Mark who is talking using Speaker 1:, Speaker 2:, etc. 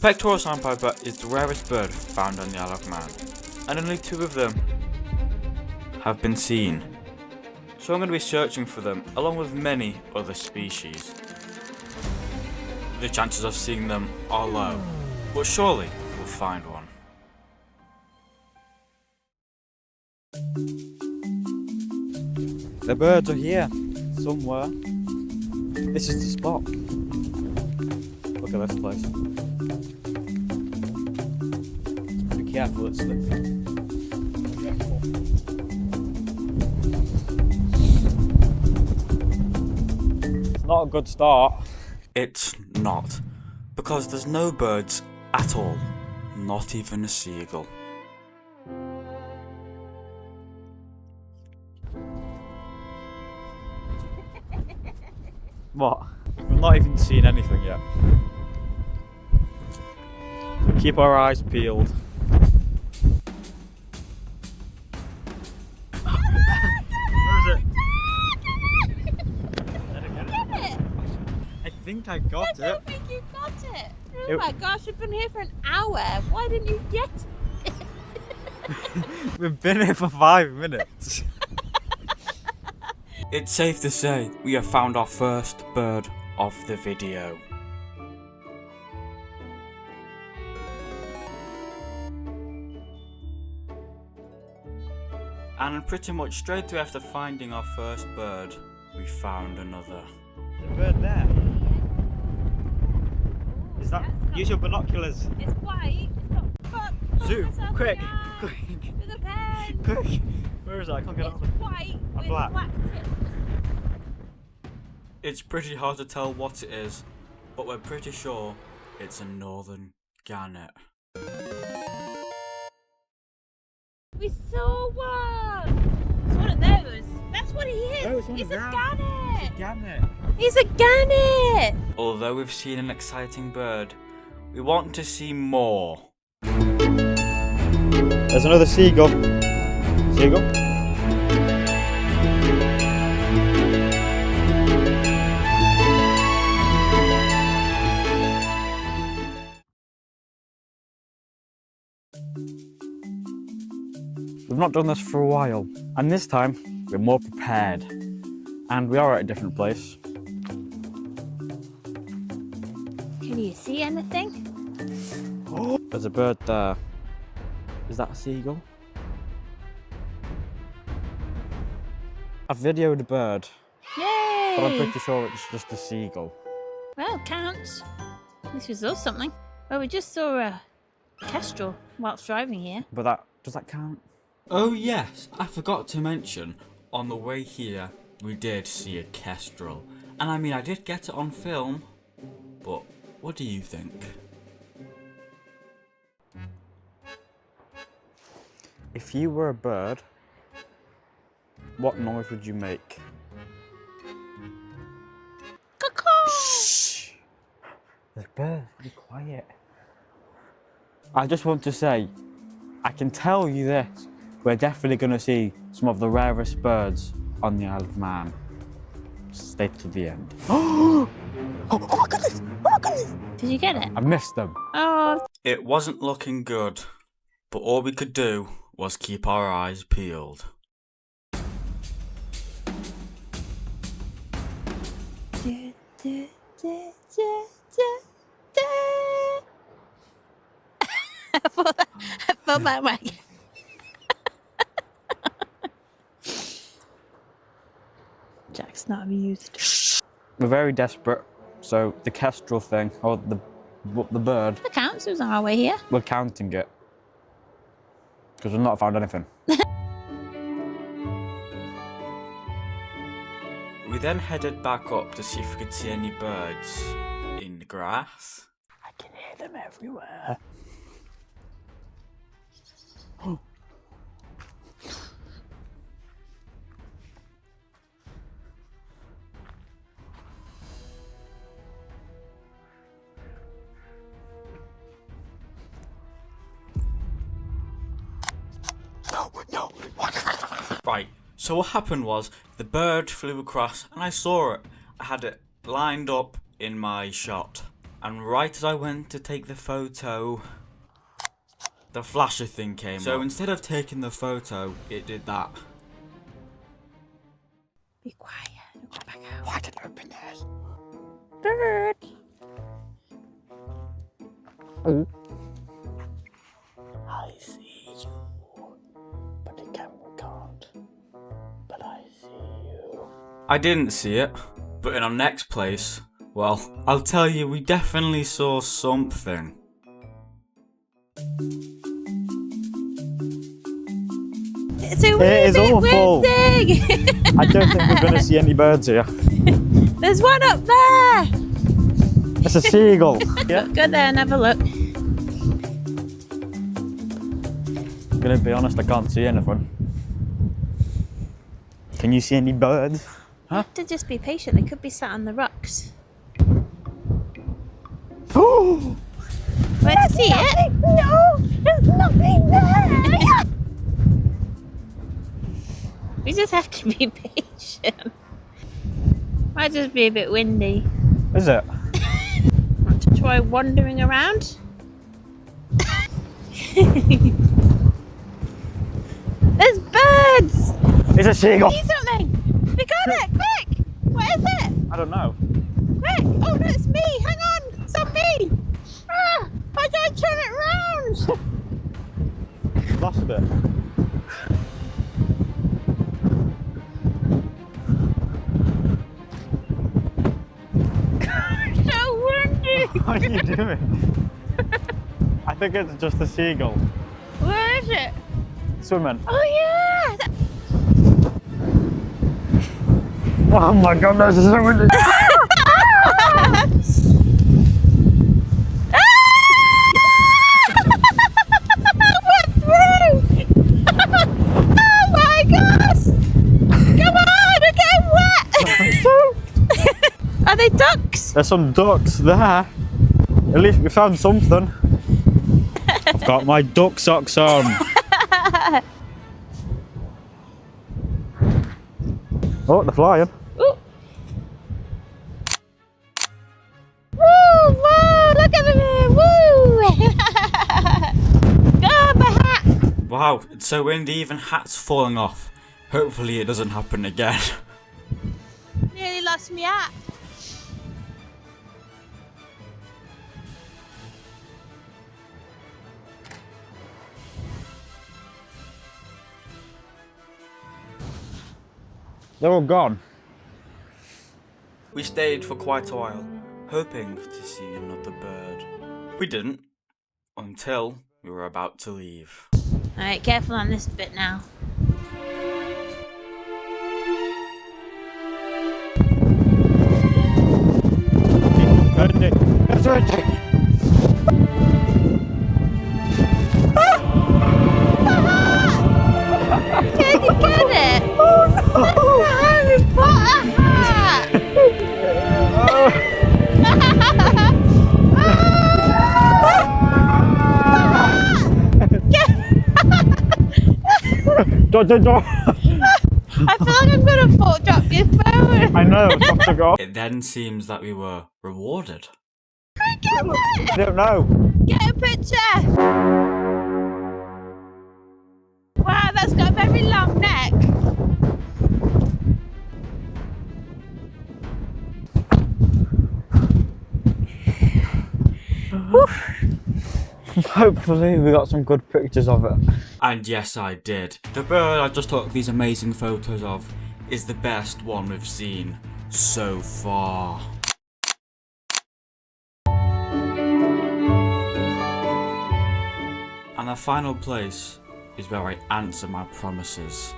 Speaker 1: pectoral sandpiper is the rarest bird found on the Isle of Man, and only 2 of them have been seen. So I'm going to be searching for them along with many other species. The chances of seeing them are low, but surely we'll find one.
Speaker 2: The birds are here, somewhere. This is the spot. Look at this place. Be careful, it's slippery. It's not a good start.
Speaker 1: It's not, because there's no birds at all, not even a seagull.
Speaker 2: What? We've not even seen anything yet. Keep our eyes peeled. Where is it? I think I got it.
Speaker 3: I don't think you got it. Oh my gosh, we've been here for an hour. Why didn't you get it?
Speaker 2: We've been here for 5 minutes.
Speaker 1: It's safe to say we have found our first bird of the video. And pretty much straight away after finding our first bird, we found another.
Speaker 2: There's a bird there. Is that? Use your binoculars.
Speaker 3: It's white. It's got
Speaker 2: Zoom, quick, quick,
Speaker 3: with a pen.
Speaker 2: quick. Where is it? I can't get
Speaker 3: It's
Speaker 2: it.
Speaker 3: white with
Speaker 2: black.
Speaker 3: black tips.
Speaker 1: It's pretty hard to tell what it is, but we're pretty sure it's a northern gannet.
Speaker 3: We saw one. It's one of those. That's what he is.
Speaker 2: Oh, it's one
Speaker 3: He's
Speaker 2: of
Speaker 3: a
Speaker 2: them.
Speaker 3: gannet.
Speaker 2: Gannet.
Speaker 3: He's a gannet.
Speaker 1: Although we've seen an exciting bird, we want to see more.
Speaker 2: There's another seagull. Seagull? We've not done this for a while, and this time we're more prepared. And we are at a different place.
Speaker 3: Can you see anything?
Speaker 2: Oh, there's a bird there. Is that a seagull? I've videoed a bird,
Speaker 3: Yay!
Speaker 2: but I'm pretty sure it's just a seagull.
Speaker 3: Well, counts. This was us something. Well, we just saw a kestrel whilst driving here.
Speaker 2: But does that count?
Speaker 1: Oh yes, I forgot to mention, on the way here we did see a kestrel. And I mean, I did get it on film, but what do you think?
Speaker 2: If you were a bird, what noise would you make?
Speaker 3: Caw-caw!
Speaker 2: Shh! There's birds, be quiet. I just want to say, I can tell you this, we're definitely going to see some of the rarest birds on the Isle of Man. Stay to the end. Oh my goodness! Oh my goodness!
Speaker 3: Did you get it?
Speaker 2: I missed them.
Speaker 3: Oh,
Speaker 1: It wasn't looking good, but all we could do was keep our eyes peeled.
Speaker 3: I felt that way. Jack's not amused.
Speaker 2: We're very desperate, so the kestrel thing, or the bird,
Speaker 3: The counts was on our way here.
Speaker 2: we're counting it. Because we've not found anything.
Speaker 1: We then headed back up to see if we could see any birds in the grass.
Speaker 2: I can hear them everywhere. No.
Speaker 1: Right, so what happened was the bird flew across and I saw it. I had it lined up in my shot And right as I went to take the photo, the flasher thing came up. So instead of taking the photo, it did that.
Speaker 3: Be quiet. Don't go back out.
Speaker 2: Why did I open this?
Speaker 3: Bird.
Speaker 2: I see you, but the camera can't. But I see you.
Speaker 1: I didn't see it, but in our next place, well, I'll tell you, we definitely saw something.
Speaker 3: It's a
Speaker 2: It is awful.
Speaker 3: weird thing.
Speaker 2: I don't think we're going to see any birds here.
Speaker 3: There's one up there.
Speaker 2: It's a seagull. Yeah.
Speaker 3: Go there and have a look.
Speaker 2: I'm going to be honest, I can't see anything. Can you see any birds?
Speaker 3: You have to just be patient. They could be sat on the rocks.
Speaker 2: Oh!
Speaker 3: Where to see it?
Speaker 4: No, there's nothing there.
Speaker 3: We just have to be patient. Might just be a bit windy.
Speaker 2: Is it?
Speaker 3: Want to try wandering around? There's birds!
Speaker 2: It's a seagull.
Speaker 3: See something! We got it! Quick! What is it?
Speaker 2: I don't know.
Speaker 3: Quick! Oh no, it's me! Hang on! It's on me! Ah! I don't turn it round!
Speaker 2: Lost a bit.
Speaker 3: So windy!
Speaker 2: What are you doing? I think it's just a seagull.
Speaker 3: Where is it?
Speaker 2: Swimming.
Speaker 3: Oh yeah!
Speaker 2: Oh my god, that's so windy.
Speaker 3: Went through! Oh my gosh! Come on, we're getting wet! Are they ducks?
Speaker 2: There's some ducks there. At least we found something. I've got my duck socks on. Oh, they're flying.
Speaker 3: Ooh. Woo! Woo! Look at them! Woo! Go, my hat!
Speaker 1: Wow, it's so windy, even hats falling off. Hopefully it doesn't happen again.
Speaker 3: Nearly lost my hat.
Speaker 2: They're all gone.
Speaker 1: We stayed for quite a while, hoping to see another bird. We didn't, until we were about to leave.
Speaker 3: Alright, careful on this bit now.
Speaker 2: It's windy.
Speaker 3: Can you get it? Oh no! Harry Potter hat!
Speaker 2: Don't.
Speaker 3: I feel like I'm gonna fall drop your phone.
Speaker 2: I know, it's off to go.
Speaker 1: It then seems that we were rewarded.
Speaker 3: Get it!
Speaker 2: I don't know.
Speaker 3: Get a picture! Wow, that's got a very long neck.
Speaker 2: Hopefully we got some good pictures of it.
Speaker 1: And yes, I did. The bird I just took these amazing photos of is the best one we've seen so far. And the final place is where I answer my promises.